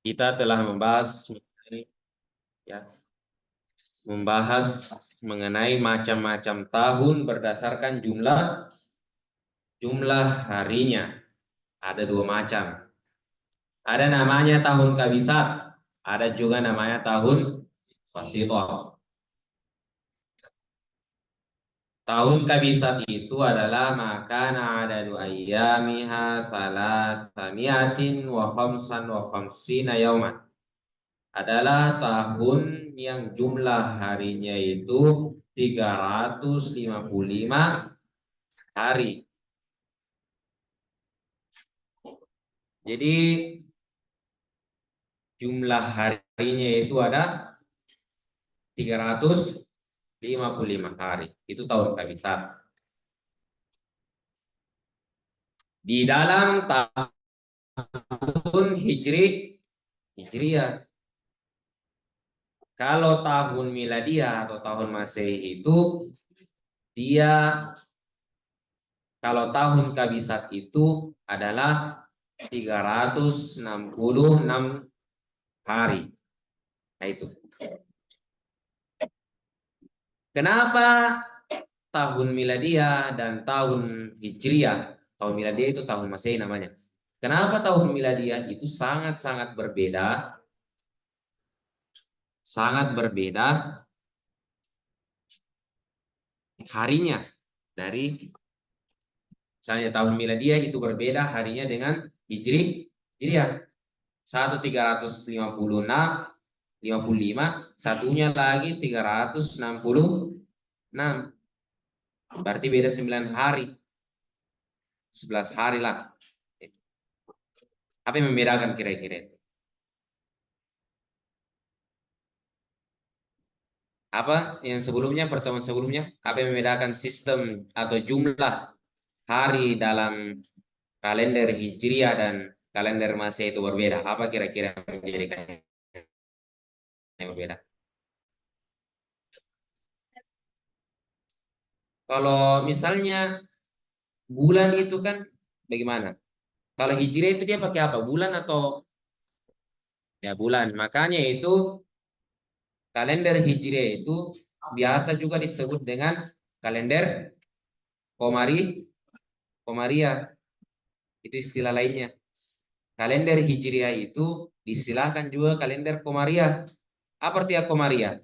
Kita telah membahas mengenai macam-macam tahun berdasarkan jumlah harinya. Ada dua macam. Ada namanya tahun kabisat, ada juga namanya tahun fasithah. Tahun kabisat itu adalah makana adadu ayyamiha thalathamiatin wa khamsan wa khamsina yauman. Adalah tahun yang jumlah harinya itu 355 hari. Jadi jumlah harinya itu ada 355 hari. Itu tahun kabisat. Di dalam tahun Hijriyah. Kalau tahun miladiah atau tahun Masehi itu kalau tahun kabisat itu adalah 366 hari. Nah itu. Kenapa tahun miladiah dan tahun hijriah? Tahun miladiah itu tahun Masehi namanya. Kenapa tahun miladiah itu sangat-sangat berbeda? Sangat berbeda harinya dari misalnya tahun miladiah itu berbeda harinya dengan hijriah. 1356 55, satunya lagi 366. Berarti beda 9 hari. 11 hari lah. Apa yang membedakan kira-kira? Apa yang sebelumnya, pertemuan sebelumnya? Apa yang membedakan sistem atau jumlah hari dalam kalender Hijriah dan kalender Masehi itu berbeda? Apa kira-kira yang menjadikan yang berbeda? Kalau misalnya bulan itu kan bagaimana? Kalau Hijriah itu dia pakai apa? Bulan atau ya bulan? Makanya itu kalender Hijriah itu biasa juga disebut dengan kalender Komariah. Itu istilah lainnya. Kalender Hijriah itu disilahkan juga kalender Komariah. Apa artinya Komariah?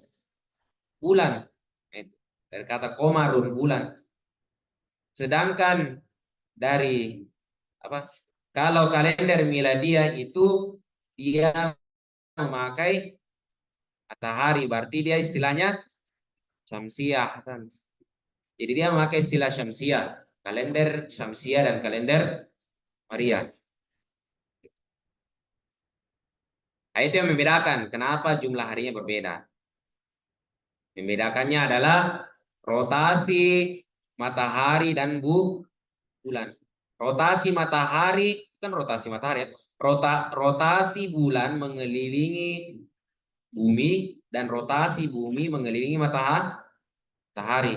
Bulan. Dari kata komarun, bulan. Sedangkan dari apa? Kalau kalender miladiah itu dia memakai matahari, berarti dia istilahnya syamsiah. Jadi dia memakai istilah syamsiah, kalender syamsiah dan kalender Maria. Nah, itu yang membedakan kenapa jumlah harinya berbeda. Membedakannya adalah rotasi matahari dan bulan. Rotasi matahari kan rotasi matahari. Rotasi bulan mengelilingi bumi dan rotasi bumi mengelilingi matahari.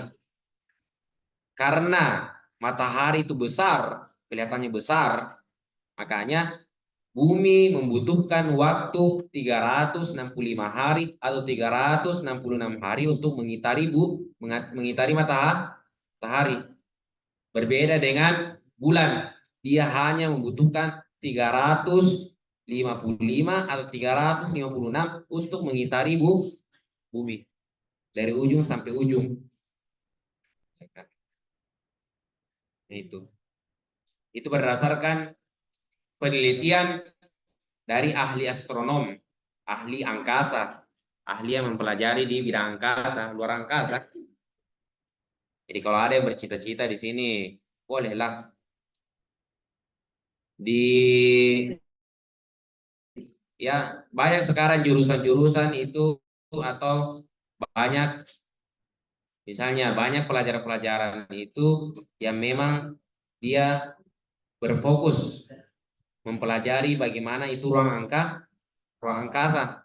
Karena matahari itu besar, kelihatannya besar, makanya bumi membutuhkan waktu 365 hari atau 366 hari untuk mengitari matahari. Berbeda dengan bulan, dia hanya membutuhkan 355 atau 356 untuk mengitari bumi dari ujung sampai ujung. Itu berdasarkan penelitian dari ahli astronom, ahli angkasa, ahli yang mempelajari di bidang angkasa, luar angkasa. Jadi kalau ada yang bercita-cita di sini, bolehlah ya banyak sekarang jurusan-jurusan itu atau banyak misalnya banyak pelajaran-pelajaran itu yang memang dia berfokus mempelajari bagaimana itu ruang angkasa.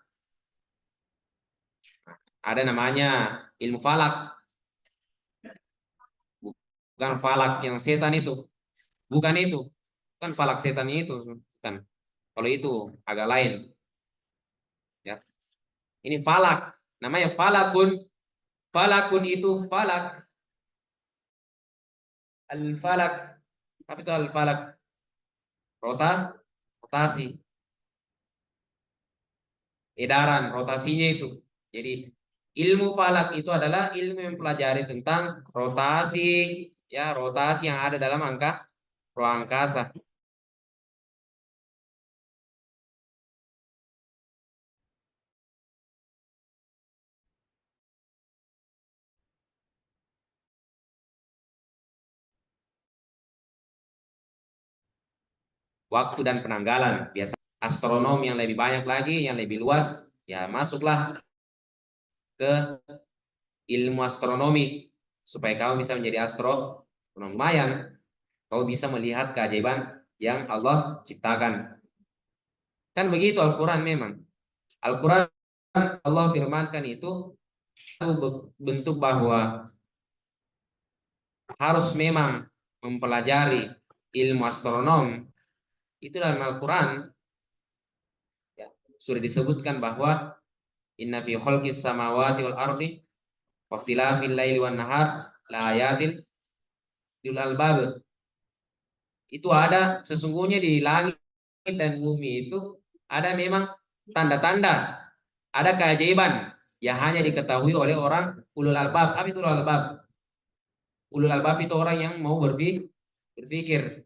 Ada namanya ilmu falak. Bukan falak yang setan itu. Bukan itu. Kan falak setan itu. Bukan. Kalau itu agak lain. Ya. Ini falak, namanya falakun. Falakun itu falak. Al-falak. Apa itu al-falak? Rotasi. Edaran, rotasinya itu. Jadi ilmu falak itu adalah ilmu yang mempelajari tentang rotasi, ya, rotasi yang ada dalam ruang angkasa. Waktu dan penanggalan. Biasa astronomi yang lebih banyak lagi, yang lebih luas, ya masuklah ke ilmu astronomi supaya kamu bisa menjadi astro. Lumayan, kau bisa melihat keajaiban yang Allah ciptakan. Kan begitu Al-Quran memang. Al-Quran Allah firmankan itu bentuk bahwa harus memang mempelajari ilmu astronom. Itu dalam Al-Quran ya, sudah disebutkan bahwa inna fi khalqis samawati wal ardi wa ikhtilafil laili wan nahar la ayatin lil albab. Itu ada sesungguhnya di langit dan bumi itu ada memang tanda-tanda, ada keajaiban yang hanya diketahui oleh orang ulul albab. Apa itu ulul albab? Ulul albab itu orang yang mau berpikir.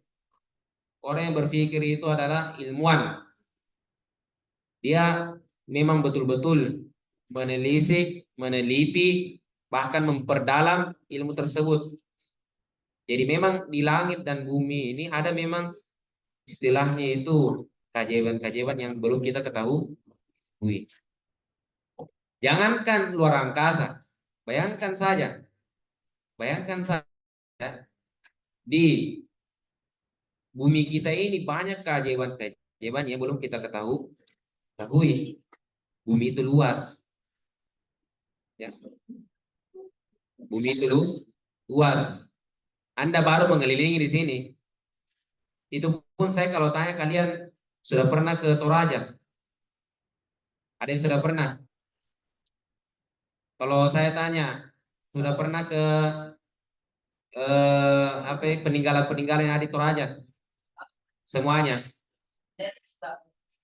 Orang yang berpikir itu adalah ilmuwan. Dia memang betul-betul menelisik, meneliti, bahkan memperdalam ilmu tersebut. Jadi memang di langit dan bumi ini ada memang istilahnya itu keajaiban-keajaiban yang belum kita ketahui. Jangankan luar angkasa, bayangkan saja, bayangkan saja di bumi kita ini banyak keajaiban-keajaiban yang belum kita ketahui. Bumi itu luas, ya. Bumi itu luas. Anda baru mengelilingi di sini. Itu pun saya kalau tanya kalian sudah pernah ke Toraja? Ada yang sudah pernah? Kalau saya tanya, sudah pernah ke apa ya, peninggalan-peninggalan yang ada di Toraja? Semuanya.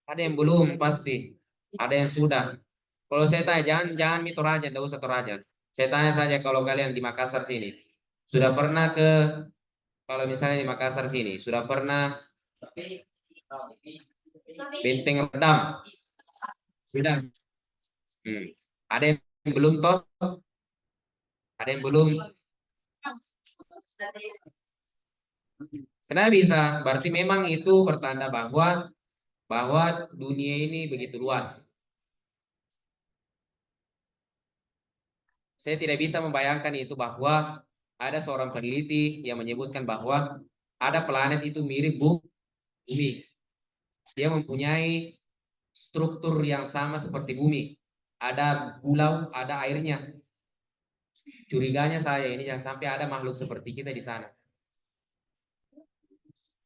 Ada yang belum pasti. Ada yang sudah. Kalau saya tanya, jangan di Toraja, tidak usah Toraja. Saya tanya saja kalau kalian di Makassar sini, sudah pernah ke, kalau misalnya di Makassar sini, sudah pernah Benteng Redam? Sudah. Hmm. Ada yang belum toh? Ada yang belum? Kenapa bisa? Berarti memang itu pertanda bahwa dunia ini begitu luas. Saya tidak bisa membayangkan itu bahwa ada seorang peneliti yang menyebutkan bahwa ada planet itu mirip bumi. Dia mempunyai struktur yang sama seperti bumi. Ada pulau, ada airnya. Curiganya saya ini jangan sampai ada makhluk seperti kita di sana.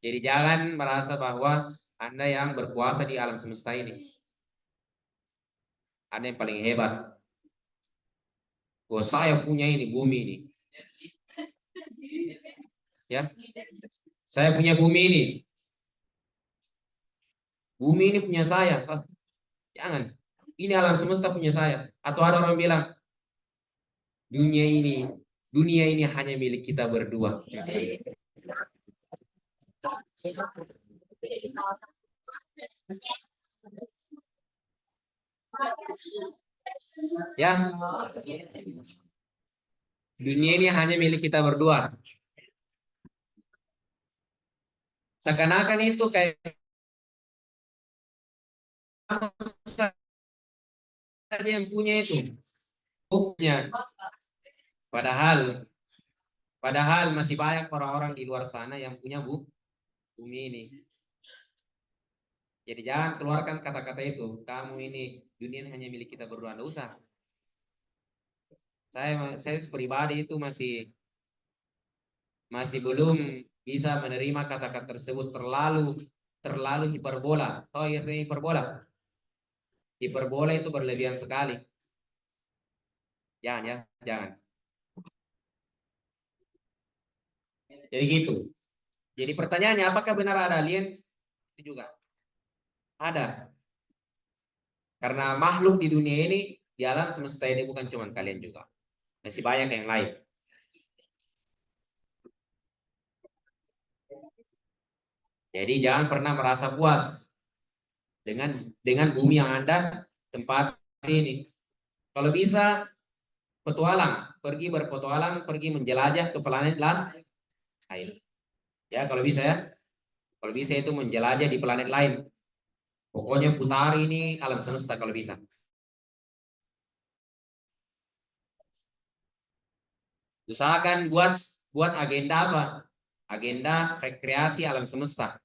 Jadi jangan merasa bahwa Anda yang berkuasa di alam semesta ini. Anda yang paling hebat. Oh, saya punya ini bumi ini. Ya, saya punya bumi ini. Bumi ini punya saya. Oh, jangan. Ini alam semesta punya saya. Atau ada orang bilang dunia ini, dunia ini hanya milik kita berdua. Ya, dunia ini hanya milik kita berdua. Seakan-akan itu kayak saja yang punya itu. Punya. Padahal Padahal masih banyak orang-orang di luar sana yang punya bumi ini. Jadi jangan keluarkan kata-kata itu. Kamu ini dunia ini hanya milik kita berdua. Nggak usah. Saya pribadi itu masih belum bisa menerima kata-kata tersebut terlalu hiperbola. Oh iya, hiperbola. Hiperbola itu berlebihan sekali. Jangan ya, jangan. Jadi gitu. Jadi pertanyaannya, apakah benar ada alien? Itu juga ada. Karena makhluk di dunia ini, di alam semesta ini bukan cuma kalian juga. Masih banyak yang lain. Jadi jangan pernah merasa puas dengan bumi yang Anda tempat ini. Kalau bisa petualang, pergi berpetualang, pergi menjelajah ke planet lain. Ya, kalau bisa ya. Kalau bisa itu menjelajah di planet lain. Pokoknya putar ini alam semesta kalau bisa. Usahakan buat agenda apa? Agenda rekreasi alam semesta.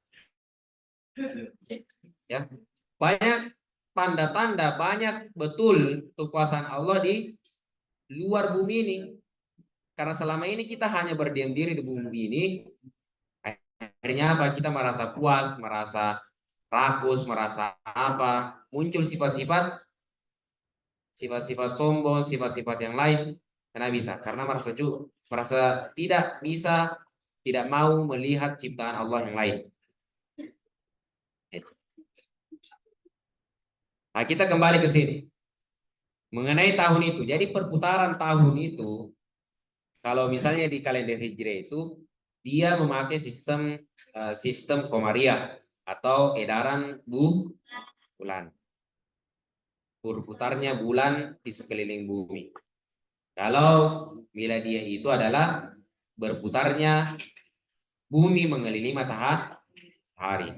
Ya, banyak tanda-tanda, banyak betul kekuasaan Allah di luar bumi ini. Karena selama ini kita hanya berdiam diri di bumi ini, akhirnya apa? Kita merasa puas, merasa rakus, merasa apa? Muncul sifat-sifat sombong, sifat-sifat yang lain. Karena bisa, karena merasa tidak bisa, tidak mau melihat ciptaan Allah yang lain. Nah, kita kembali ke sini. Mengenai tahun itu, jadi perputaran tahun itu, kalau misalnya di kalender Hijriah itu, dia memakai sistem Komariah atau edaran bulan. Berputarnya bulan di sekeliling bumi. Kalau miladiah itu adalah berputarnya bumi mengelilingi matahari.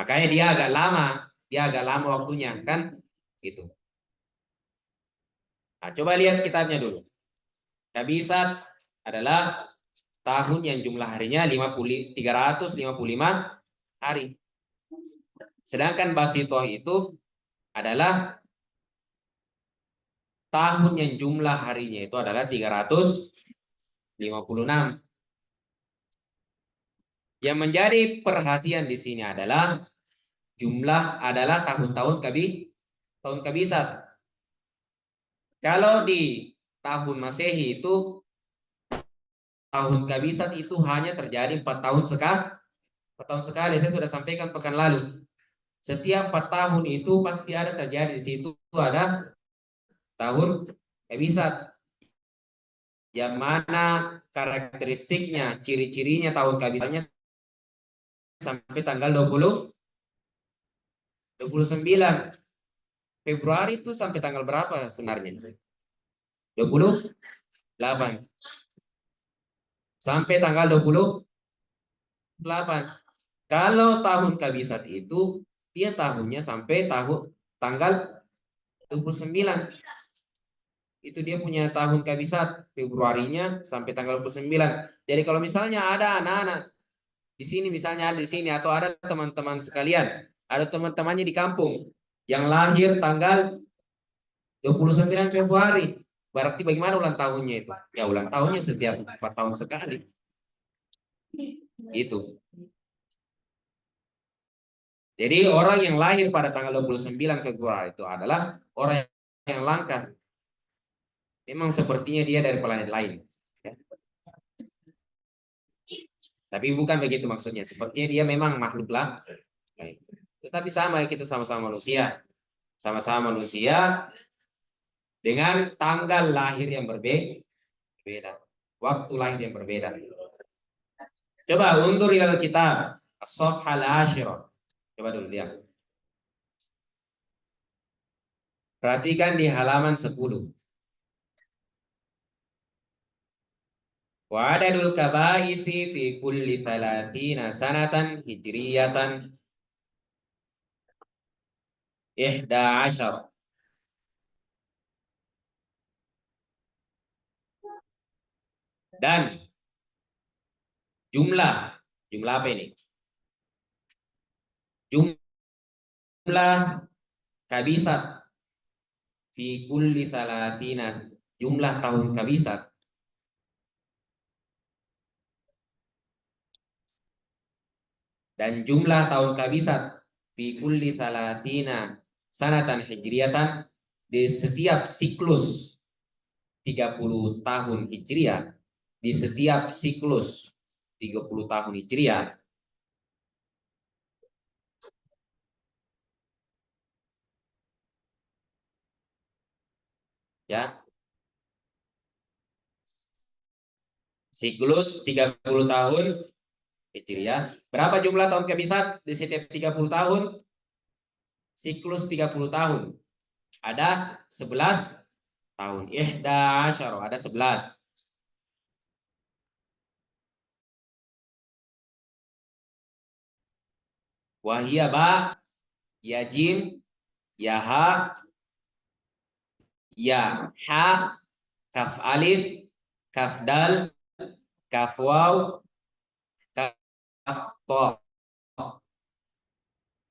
Makanya dia agak lama waktunya kan, gitu. Nah, coba lihat kitabnya dulu. Kabisat adalah tahun yang jumlah harinya 355 hari. Sedangkan Basitoh itu adalah tahun yang jumlah harinya itu adalah 356. Yang menjadi perhatian di sini adalah jumlah adalah tahun kabisat. Kalau di tahun Masehi itu tahun kabisat itu hanya terjadi 4 tahun sekali. 4 tahun sekali, saya sudah sampaikan pekan lalu. Setiap 4 tahun itu pasti ada terjadi di situ ada tahun kabisat. Yang mana karakteristiknya, ciri-cirinya tahun kabisatnya sampai tanggal 29 Februari itu sampai tanggal berapa sebenarnya? 28 sampai tanggal 28. Kalau tahun kabisat itu dia tahunnya sampai tanggal 29. Itu dia punya tahun kabisat, Februarinya sampai tanggal 29. Jadi kalau misalnya ada anak-anak di sini, misalnya ada di sini, atau ada teman-teman sekalian, ada teman-temannya di kampung yang lahir tanggal 29 Februari, berarti bagaimana ulang tahunnya itu? Ya ulang tahunnya setiap 4 tahun sekali. Itu. Jadi orang yang lahir pada tanggal 29 Februari itu adalah orang yang langka. Memang sepertinya dia dari planet lain. Ya. Tapi bukan begitu maksudnya. Sepertinya dia memang makhluk lah. Tetapi sama, kita sama-sama manusia. Sama-sama manusia dengan tanggal lahir yang berbeda. Waktu lahir yang berbeda. Coba undur ilal kitab. As-Safhah al-Ashirah. Coba dulu lihat. Perhatikan di halaman 10. Wa adadul kabaisi fi kulli 30 sanatan hijriyatan 11. Dan jumlah apa ini? Jumlah kabisat fi kulli 30, jumlah tahun kabisat dan jumlah tahun kabisat fi kulli 30 sanatan hijriyatan, di setiap siklus 30 tahun hijriah, di setiap siklus 30 tahun hijriah, ya, siklus 30 tahun hijriah. Berapa jumlah tahun kabisat di setiap 30 tahun? Siklus 30 tahun. Ada 11 tahun. Asyara, ada 11. Wahia ba, ya jim, ya ha, ya ha, kaf alif, kaf dal, kaf waw, kaf to.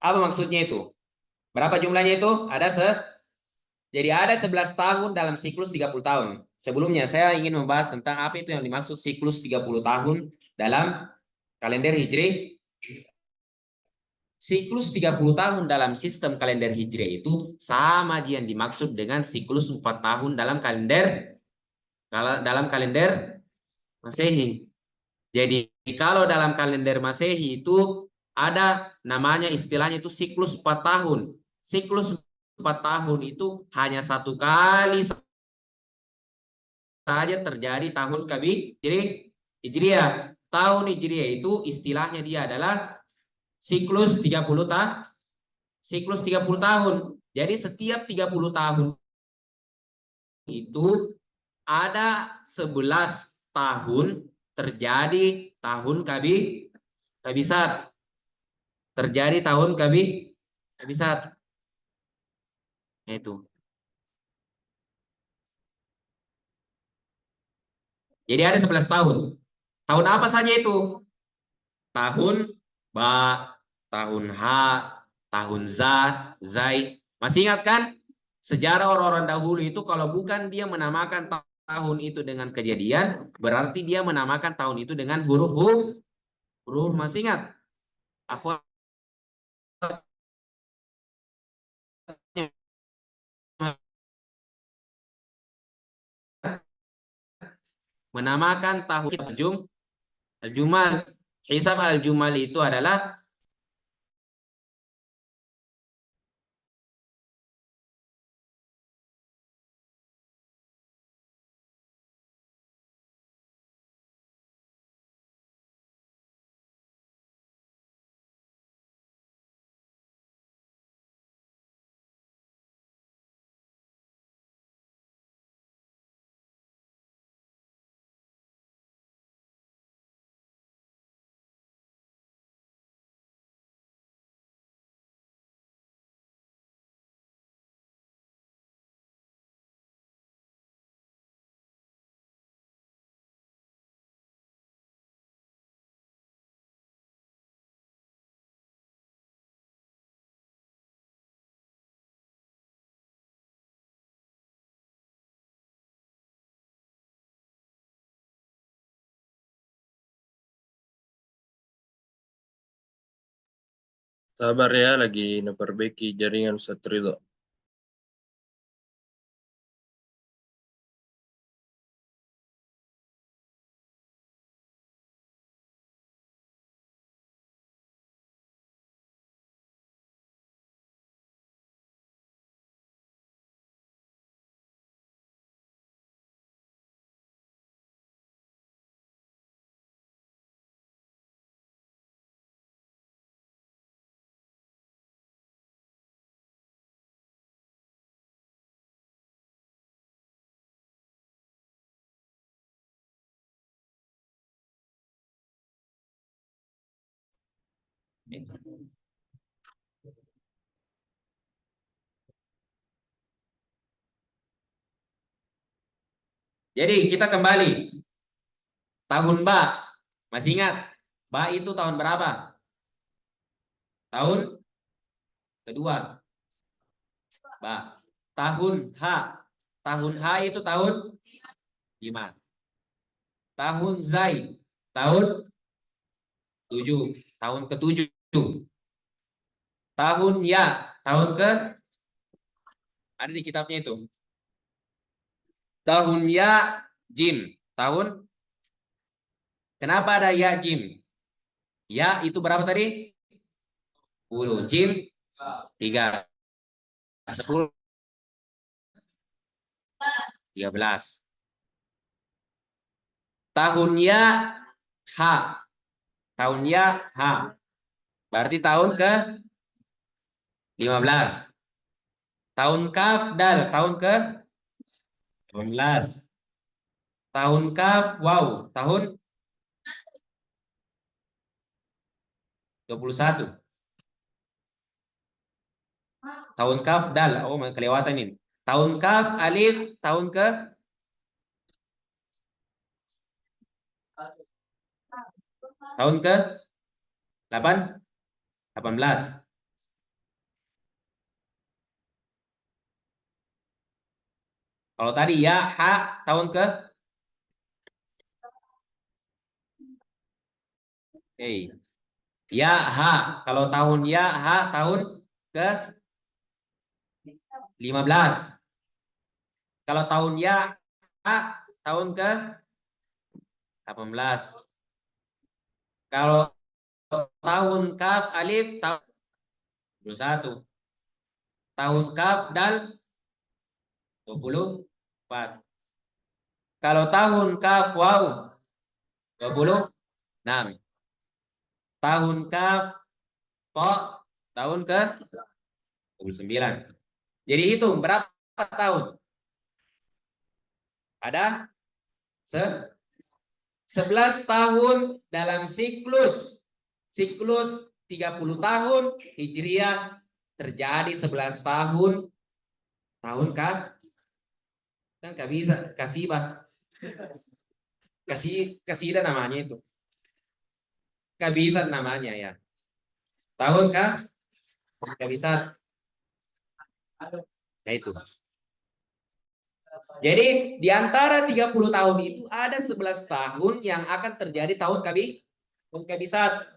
Apa maksudnya itu? Berapa jumlahnya itu? Jadi ada 11 tahun dalam siklus 30 tahun. Sebelumnya saya ingin membahas tentang apa itu yang dimaksud siklus 30 tahun dalam kalender Hijri. Siklus 30 tahun dalam sistem kalender Hijri itu sama aja yang dimaksud dengan siklus 4 tahun dalam kalender Masehi. Jadi kalau dalam kalender Masehi itu ada namanya, istilahnya itu siklus 4 tahun. Siklus 4 tahun itu hanya satu kali saja terjadi tahun Hijriah. Tahun Hijriah itu istilahnya dia adalah siklus 30 tahun. Jadi setiap 30 tahun itu ada 11 tahun terjadi tahun kabisat. Terjadi tahun kabisat. Itu. Jadi ada 11 tahun. Tahun apa saja itu? Tahun ba, tahun ha, tahun za, zai. Masih ingat kan? Sejarah orang-orang dahulu itu kalau bukan dia menamakan tahun itu dengan kejadian, berarti dia menamakan tahun itu dengan huruf. Masih ingat? Aku menamakan tahun al-jumal. Hisab al-jumal itu adalah Sabar ya, lagi memperbaiki jaringan Satrio. jadi kita kembali. Tahun ba. Masih ingat? Ba itu tahun berapa? Tahun kedua. Ba. Tahun ha. Tahun ha itu tahun 5. Tahun zai. Tahun 7. Tahun ke-7. Tahun ya. Tahun ke Ada di kitabnya itu. Tahun ya jim. Tahun. Kenapa ada ya jim? Ya itu berapa tadi? 10. Jim 3. 10. 13. Tahun ya H. Tahun ya H. Berarti tahun ke 15. Tahun kaf dal. Tahun ke 18. Tahun kaf wow. Tahun 21. Tahun kaf dal. Oh, kelewatan ini. Tahun kaf alif. Tahun ke tahun ke 8. 18. Kalau tadi ya H tahun ke ya H. Kalau tahun ya H tahun ke 15. Kalau tahun ya H tahun ke 18. Kalau tahun kaf alif tahun 21. Tahun kaf dal 24. Kalau tahun kaf waw 26. Tahun kaf ko tahun ke 29. Jadi itu berapa tahun? Ada 11 tahun dalam siklus 30 tahun Hijriah terjadi 11 tahun kan gak bisa kasih namanya itu gak bisa namanya ya tahun kah gak bisa. Nah itu jadi di antara 30 tahun itu ada 11 tahun yang akan terjadi tahun kabisat.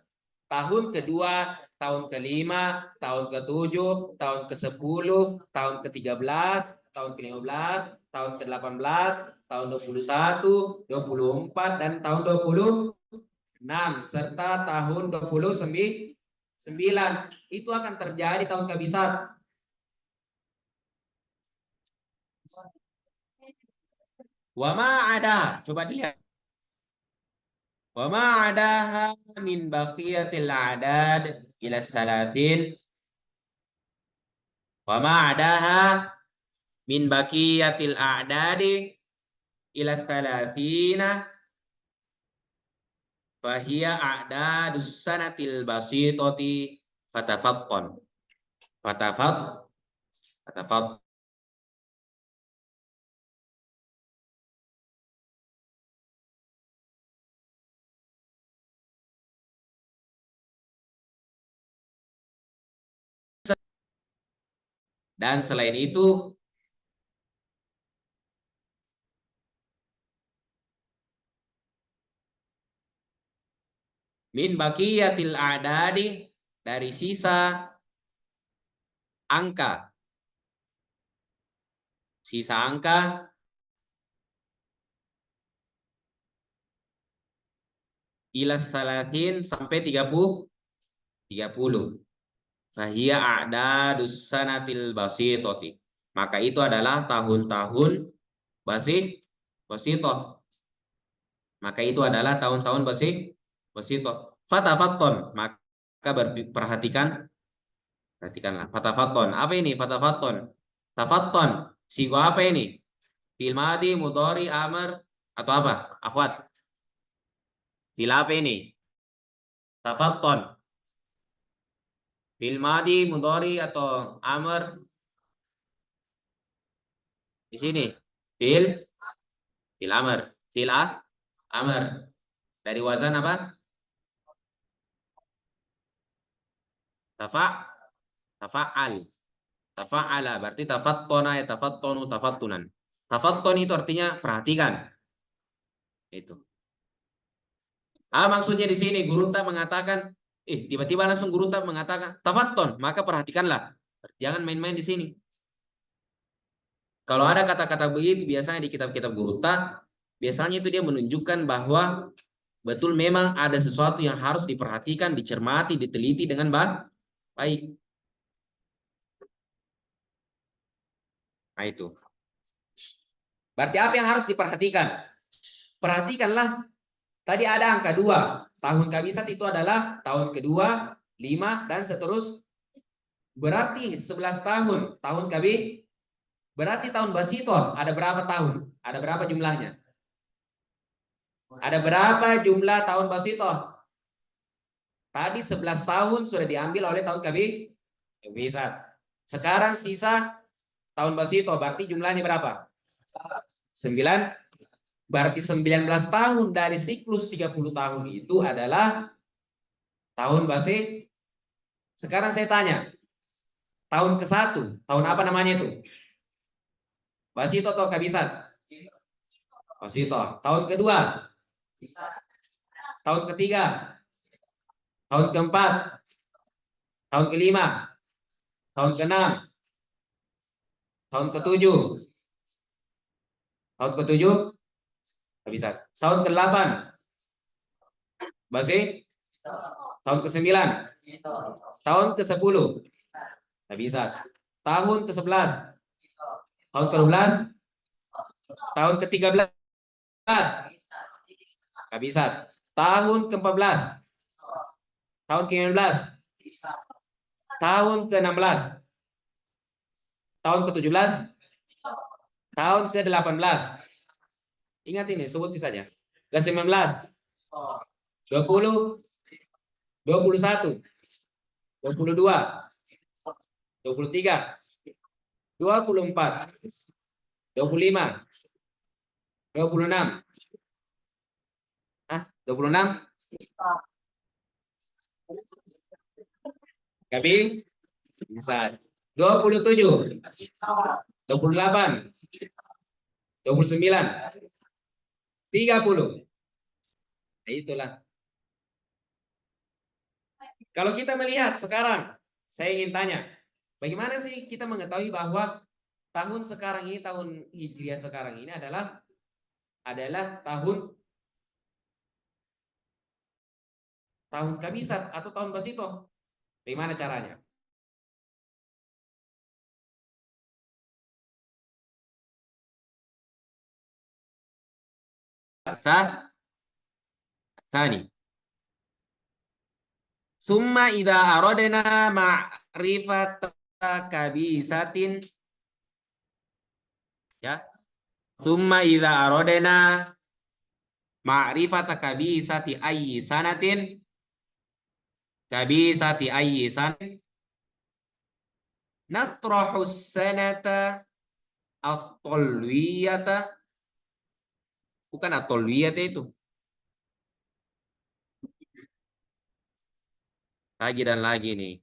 Tahun kedua, tahun kelima, tahun ke-7, tahun ke-10, tahun ke-13, tahun ke-15, tahun ke-18, tahun 21, 24, dan tahun 26, serta tahun 29. Itu akan terjadi tahun kabisat. Wama ada, coba dilihat. Wama adaha min baqiyatil adad ila salatin. Wama adaha min baqiyatil a'dadi ila salatina fahiya a'dadus sanatil basitati fatafaqqan. Fatafaq. Dan selain itu min baqiyatil a'dadi dari sisa angka. Sisa angka ila salatin sampai 30. Fahiyya a'dadus sanatil basitoti. Maka itu adalah tahun-tahun basitoh. Maka itu adalah tahun-tahun basitoh. Fatafatton. Maka perhatikanlah. Fatafatton. Apa ini fatafatton? Tafatton. Sigo apa ini? Fil madi, mudhari, amr, atau apa? Akhwat. Fil apa ini? Tafatton. Fil madi, mudhari, atau amr? Di sini. Fil amr. Amr. Dari wazan apa? Tafa'al. Tafa'ala. Berarti tafattona ya tafattonu tafattunan. Tafatton itu artinya perhatikan. Itu. Maksudnya di sini Gurunta mengatakan, tiba-tiba langsung Gurunta mengatakan tafatton, maka perhatikanlah. Jangan main-main di sini. Kalau ada kata-kata begitu biasanya di kitab-kitab gurita, biasanya itu dia menunjukkan bahwa betul memang ada sesuatu yang harus diperhatikan, dicermati, diteliti dengan baik. Nah itu. Berarti apa yang harus diperhatikan? Perhatikanlah, tadi ada angka 2. Tahun kabisat itu adalah tahun kedua, 5, dan seterusnya. Berarti 11 tahun. Tahun kabisat. Berarti tahun Basito ada berapa tahun? Ada berapa jumlahnya? Ada berapa jumlah tahun Basito? Tadi 11 tahun sudah diambil oleh tahun kabisat. Sekarang sisa tahun Basito. Berarti jumlahnya berapa? 9. Berarti 19 tahun dari siklus 30 tahun itu adalah tahun Basito. Sekarang saya tanya, tahun ke-1, tahun apa namanya itu? Basito atau kabisat? Basito. Tahun kedua? Tahun ketiga? Tahun keempat? Tahun kelima? Tahun keenam? Tahun ketujuh? Tahun ketujuh? Kabisat. Tahun ke-8? Basito. Tahun ke-9? Tahun ke-10? Kabisat. Tahun ke-11? Tahun ke-12? Tahun ke-13? Kabisat. Tahun ke-14? Tahun ke-15? Tahun ke-16? Tahun ke-17? Tahun ke-18? Ingat ini, sebutin saja. Ke-19? 20? 21? 22? 23? 24? 25? 26? 26? Kabisat. 27? 28? 29? 30? Nah, itulah. Kalau kita melihat sekarang, saya ingin tanya, bagaimana sih kita mengetahui bahwa tahun sekarang ini, tahun Hijriah sekarang ini adalah tahun kabisat atau tahun Basito? Bagaimana caranya? Tsani. Summa idza aradna ma'rifat kabisatin, ya. Summa idza aradna ma'rifat kabisati ayyi sanatin, kabisati ayyi sanatin, natrahu sanata at-talwiyata, bukan at-talwiyata itu. Lagi dan lagi nih.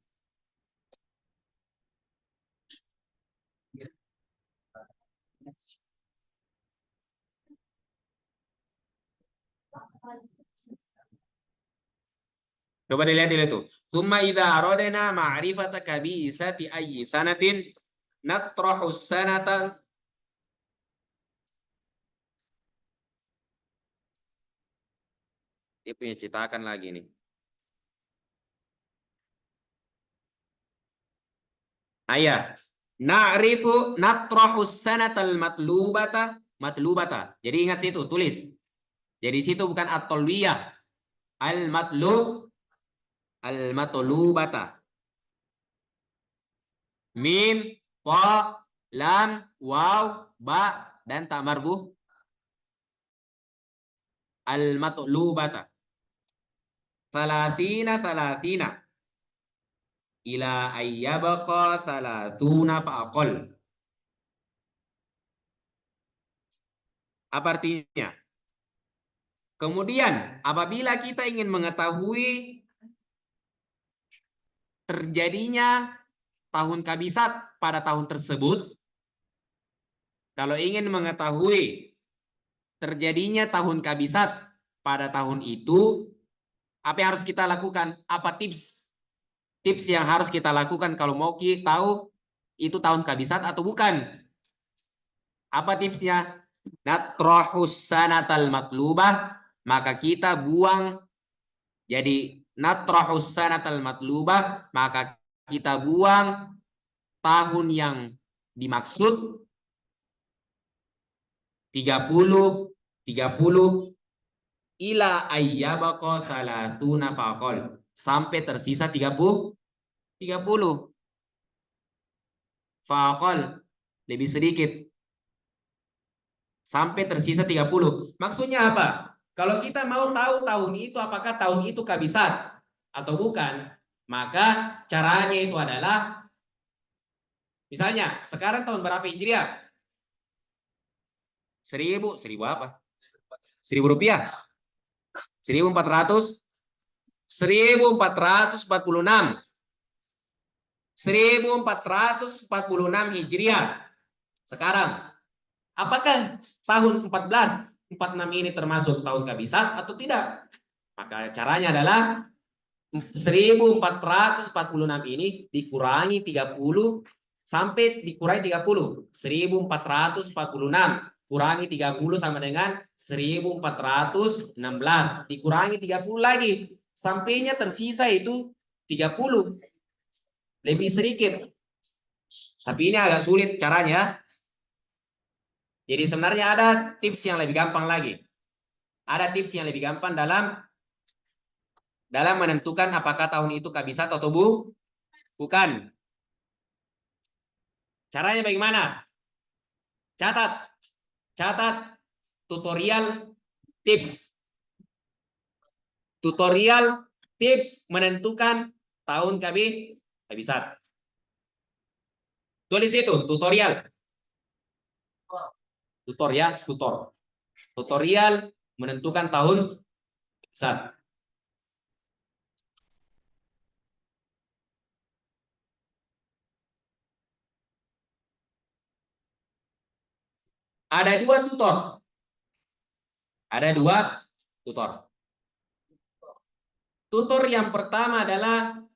Coba dilihat itu. Summa idza aradna ma'rifata kabisati ayyi sanatin natrahu sanata. Dia punya cetakan lagi nih. Ayat. Na'rifu natrahu sanatal matlubata. Jadi ingat situ, tulis. Jadi situ bukan at-talwiyah. Al-matlubata. Mim, ta, lam, waw, ba, dan ta marbuh. Al-matlubata. Salatina. Ila ayyabqa salatuna fa'aqol. Apa artinya? Kemudian, apabila kita ingin mengetahui terjadinya tahun kabisat pada tahun tersebut, kalau ingin mengetahui terjadinya tahun kabisat pada tahun itu, apa yang harus kita lakukan? Apa tips yang harus kita lakukan kalau mau kita tahu itu tahun kabisat atau bukan? Apa tipsnya? Natrahus sanatal matlubah, maka kita buang. Jadi natrahus sanatal matlubah, maka kita buang tahun yang dimaksud 30 ila ayyabaqo thalathuna faqol, sampai tersisa 30 faqol, lebih sedikit, sampai tersisa 30. Maksudnya apa? Kalau kita mau tahu tahun itu apakah tahun itu kabisat atau bukan, maka caranya itu adalah, misalnya sekarang tahun berapa Hijriah? 1000 apa? 1000 rupiah. 1400, 1446. 1446 Hijriah. Sekarang, apakah tahun 1446 ini termasuk tahun kabisat atau tidak? Maka caranya adalah 1446 ini dikurangi 30 sampai dikurangi 30. 1446 kurangi 30 sama dengan 1416 dikurangi 30 lagi, sampainya tersisa itu 30, lebih sedikit. Tapi ini agak sulit caranya. Jadi sebenarnya ada tips yang lebih gampang lagi. Ada tips yang lebih gampang dalam menentukan apakah tahun itu kabisat atau bukan. Caranya bagaimana? Catat tutorial tips. Tutorial tips menentukan tahun kabisat. Tulis itu tutorial. Tutorial menentukan tahun kabisat. Ada dua tutor. Tutor yang pertama adalah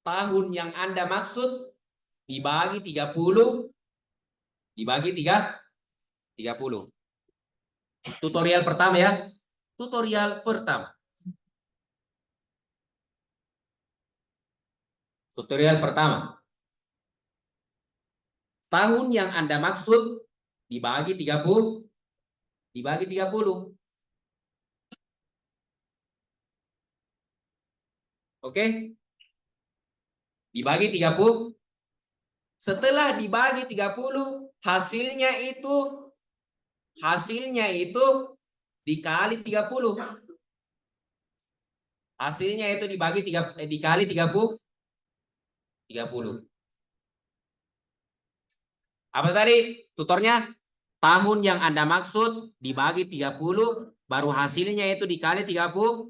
tahun yang Anda maksud dibagi 30 dibagi 30. Tutorial pertama ya. Tutorial pertama. Tahun yang Anda maksud dibagi 30 dibagi 30. Oke? Dibagi 30. Setelah dibagi 30, hasilnya itu dikali 30. Hasilnya itu dikali 30. Apa tadi tutornya? Tahun yang Anda maksud dibagi 30, baru hasilnya itu dikali 30.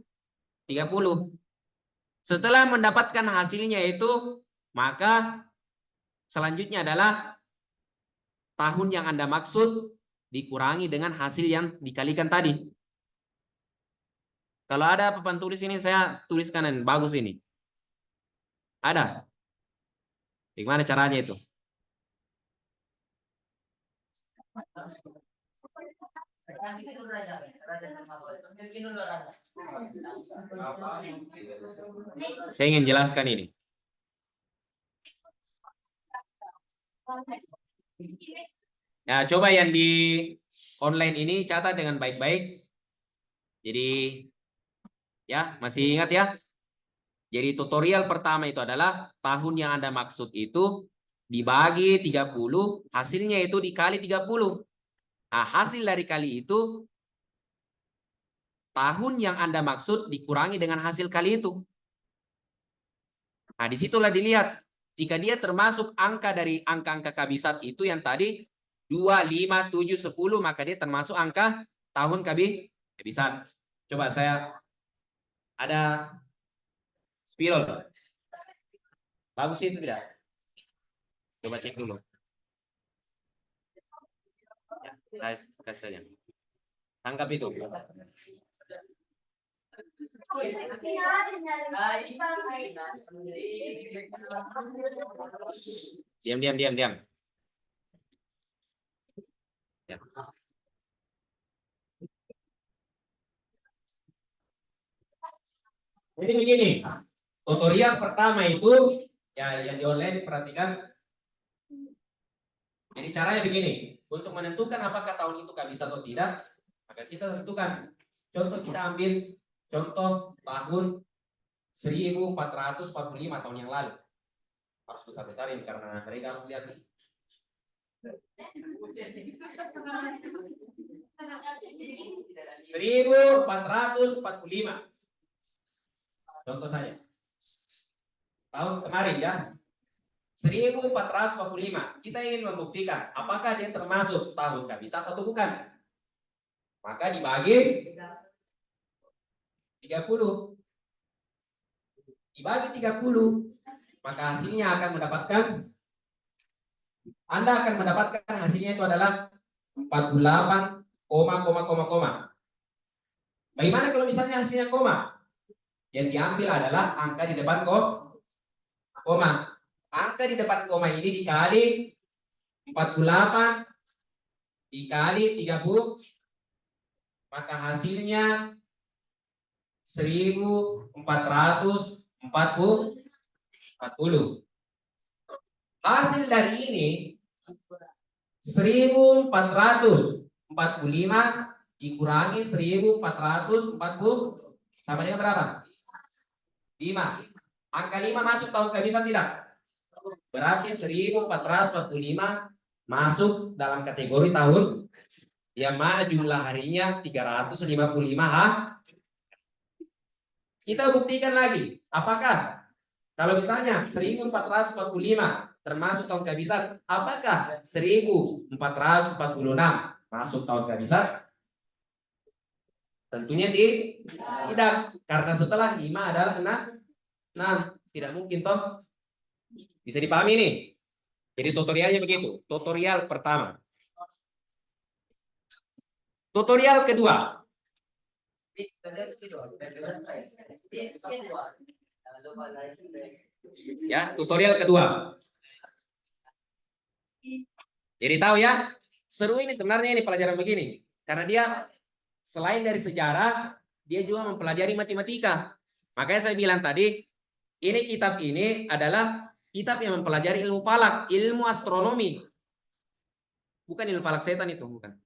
Setelah mendapatkan hasilnya itu, maka selanjutnya adalah tahun yang Anda maksud dikurangi dengan hasil yang dikalikan tadi. Kalau ada papan tulis ini, saya tuliskan yang bagus ini. Ada? Bagaimana caranya itu? Saya ingin jelaskan ini. Nah, coba yang di online ini catat dengan baik-baik. Jadi, ya, masih ingat ya? Jadi tutorial pertama itu adalah tahun yang Anda maksud itu dibagi 30, hasilnya itu dikali 30. Nah, hasil dari kali itu, tahun yang Anda maksud dikurangi dengan hasil kali itu. Nah, disitulah dilihat. Jika dia termasuk angka dari angka-angka kabisat itu yang tadi 2, 5, 7, 10, maka dia termasuk angka tahun kabisat. Coba saya ada spidol. Bagus itu tidak? Coba cek dulu. Ya, kasih saja. Tangkap itu. Diam. Ya. Jadi begini, tutorial pertama itu ya yang di online perhatikan. Jadi caranya begini, untuk menentukan apakah tahun itu kabis atau tidak, maka kita tentukan. Contoh kita ambil contoh tahun 1445 tahun yang lalu. Harus besar-besarin karena mereka harus lihat. 1445. Contoh saya. Tahun kemarin ya. 1445. Kita ingin membuktikan apakah dia termasuk tahun kabis atau bukan. Maka dibagi 30. Dibagi 30. Maka hasilnya akan mendapatkan, Anda akan mendapatkan hasilnya itu adalah 48, koma. Bagaimana kalau misalnya hasilnya koma? Yang diambil adalah angka di depan koma. Angka di depan koma ini dikali 48 dikali 30, maka hasilnya 1440. Hasil dari ini 1445 dikurangi 1440 sama dengan berapa? 5. Angka 5 masuk tahun kehabisan tidak? Berarti 1445 masuk dalam kategori tahun yang mana jumlah harinya 355 Kita buktikan lagi, apakah kalau misalnya 1445 termasuk tahun kehabisan, apakah 1446 masuk tahun kehabisan? Tentunya tidak, karena setelah 5 adalah 6. Tidak mungkin toh. Bisa dipahami nih. Jadi tutorialnya begitu. Tutorial pertama. Tutorial kedua. Ya, tutorial kedua. Jadi tahu ya, seru ini sebenarnya ini pelajaran begini. Karena dia selain dari sejarah, dia juga mempelajari matematika. Makanya saya bilang tadi, ini kitab ini adalah kitab yang mempelajari ilmu falak, ilmu astronomi. Bukan ilmu falak setan itu, bukan.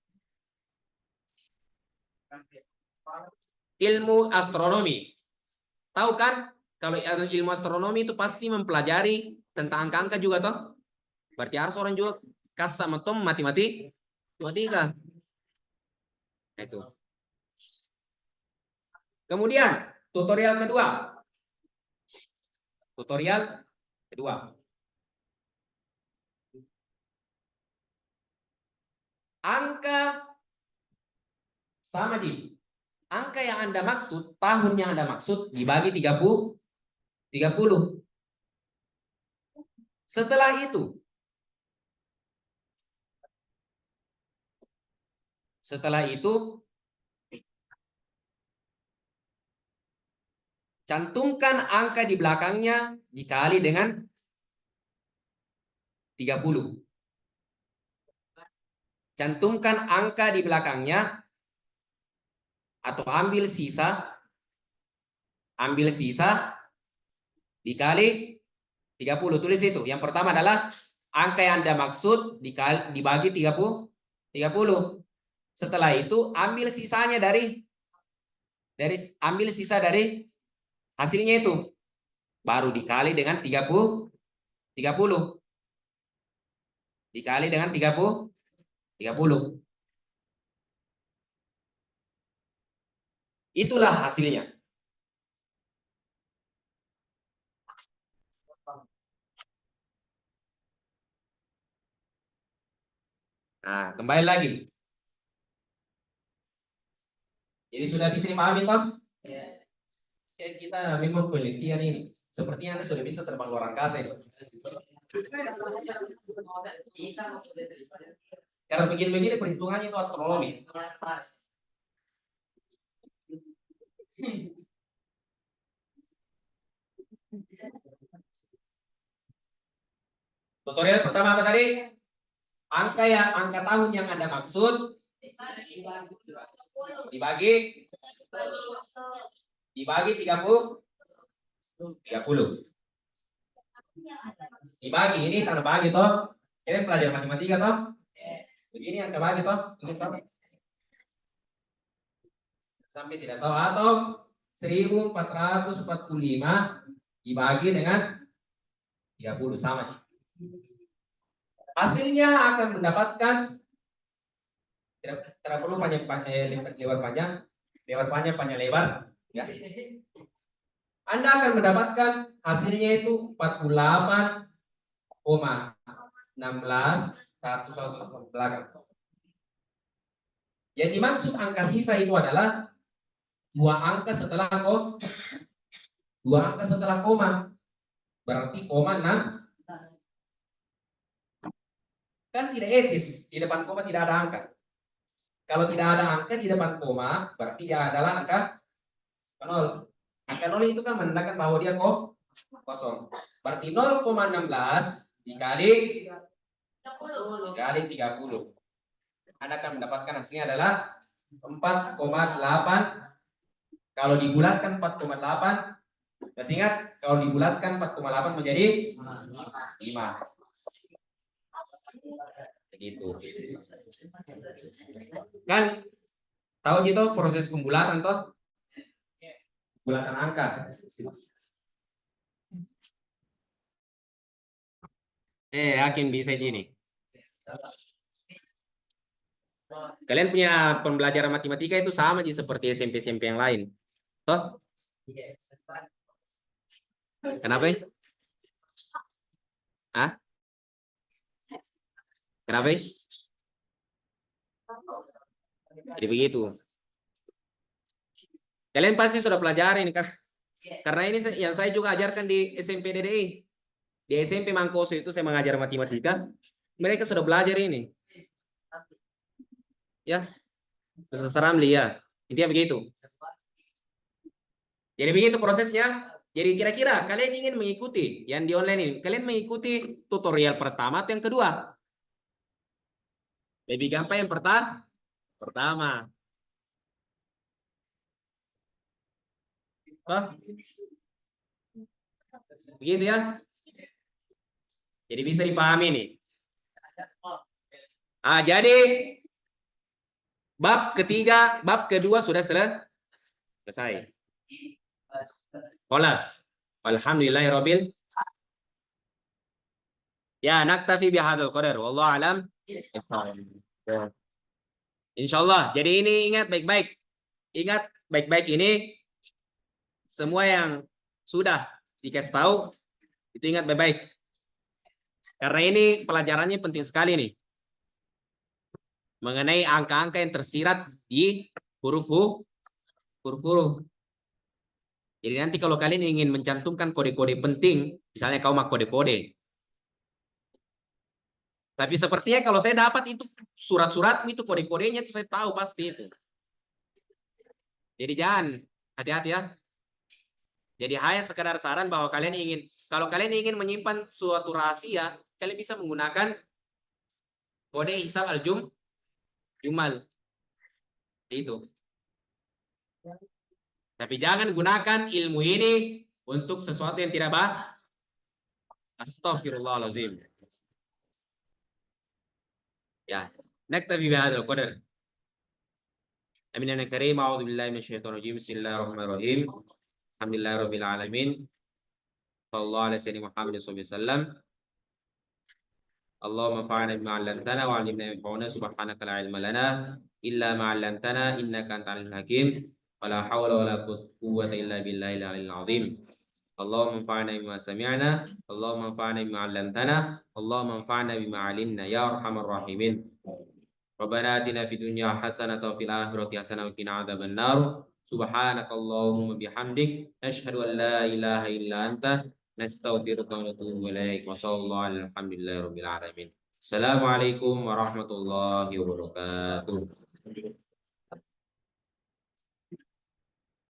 Ilmu astronomi. Tahu kan, kalau ilmu astronomi itu pasti mempelajari tentang angka-angka juga toh. Berarti harus orang juga kas sama tom matematika. Itu. Kemudian tutorial kedua. Tutorial kedua. Angka sama Ji. Angka yang Anda maksud, tahun yang Anda maksud dibagi 30. Setelah itu cantumkan angka di belakangnya dikali dengan 30. Cantumkan angka di belakangnya atau ambil sisa dikali 30. Tulis itu. Yang pertama adalah angka yang Anda maksud dibagi 30. Setelah itu ambil sisanya dari hasilnya itu. Baru dikali dengan 30. Dikali dengan 30. Itulah hasilnya. Nah, kembali lagi. Jadi sudah bisa dipahami toh? Ya. Kita memang penelitian ini. Sepertinya Anda sudah bisa terbang luar angkasa itu. Karena begini-begini perhitungannya itu astronomi. Tutorial pertama apa tadi? Angka tahun yang Anda maksud dibagi 30. Dibagi ini tanda bagi toh. Ini pelajaran matematika toh. Begini angka bagi toh. Ini toh. Sampai tidak tahu atau 1445 dibagi dengan 30 sama. Hasilnya akan mendapatkan tidak perlu panjang panjang lebar ya. Anda akan mendapatkan hasilnya itu 48,16 satu belakang. Yang dimaksud angka sisa itu adalah dua angka setelah koma. Berarti koma 6. Kan tidak etis, di depan koma tidak ada angka. Kalau tidak ada angka di depan koma, berarti dia adalah angka 0. Angka 0 itu kan menandakan bahwa dia kosong. Berarti 0,16 dikali 30. Anda akan mendapatkan hasilnya adalah 4,8. Kalau dibulatkan 4,8, masih ingat? Kalau dibulatkan 4,8 menjadi 5. Begitu. Kan tahu gitu proses pembulatan toh? Bulatan angka. Yakin bisa gini. Kalian punya pembelajaran matematika itu sama sih seperti SMP-SMP yang lain. Toh? Kenapa? Hah? Kenapa? Jadi begitu. Kalian pasti sudah pelajari ini kan? Karena ini yang saya juga ajarkan di SMP DDI. Di SMP Mangkoso itu saya mengajar matematika. Mereka sudah belajar ini. Ya. Ustaz Ramli ya. Intinya begitu. Jadi begitu prosesnya. Jadi kira-kira kalian ingin mengikuti yang di online ini, kalian mengikuti tutorial pertama atau yang kedua? Lebih gampang yang pertama. Begitu ya. Jadi bisa dipahami nih. Jadi bab ketiga, bab kedua sudah selesai. Kholas. Alhamdulillahirabbil. Ya, naktafi bihadzal qadar. Wallahu alam. Insyaallah. Jadi ini ingat baik-baik. Ingat baik-baik ini semua yang sudah dikasih tahu itu ingat baik-baik. Karena ini pelajarannya penting sekali nih. Mengenai angka-angka yang tersirat di huruf-huruf. Jadi nanti kalau kalian ingin mencantumkan kode-kode penting, misalnya kau mau kode-kode. Tapi sepertinya kalau saya dapat itu surat-surat itu kode-kodenya itu saya tahu pasti itu. Jadi jangan, hati-hati ya. Jadi hanya sekedar saran bahwa kalau kalian ingin menyimpan suatu rahasia, kalian bisa menggunakan kode hisab al-jumal. Itu. Tapi jangan gunakan ilmu ini untuk sesuatu yang tidak baik. Astaghfirullahaladzim. Ya, naktafi bihadzal qadar. Amin ya karim, a'udzu billahi minasyaitonir rajim. Bismillahirrahmanirrahim. Alhamdulillahirabbil alamin. Sallallahu alaihi wasallam. Allahumma fa'alna bima 'allamtana wa 'allimna ma yanfa'una subhanaka la 'ilma lana illa ma 'allamtana innaka antal alimul hakim. Wala haula wala quwwata illa billahil aliyyil azim. Allahumma anfa'na bima sami'na, Allahumma anfa'na bima 'allamtana, Allahumma anfa'na bima 'alimna ya arhamar rahimin. Rabbana atina fid dunya hasanatan wa fil akhirati hasanatan wa qina adzabannar. Subhanakallahumma bihamdik asyhadu an la ilaha illa anta nastaghfiruka wa natubu ilaik. Wa sallallahu alhamdulillahirabbil alamin. Assalamualaikum warahmatullahi wabarakatuh.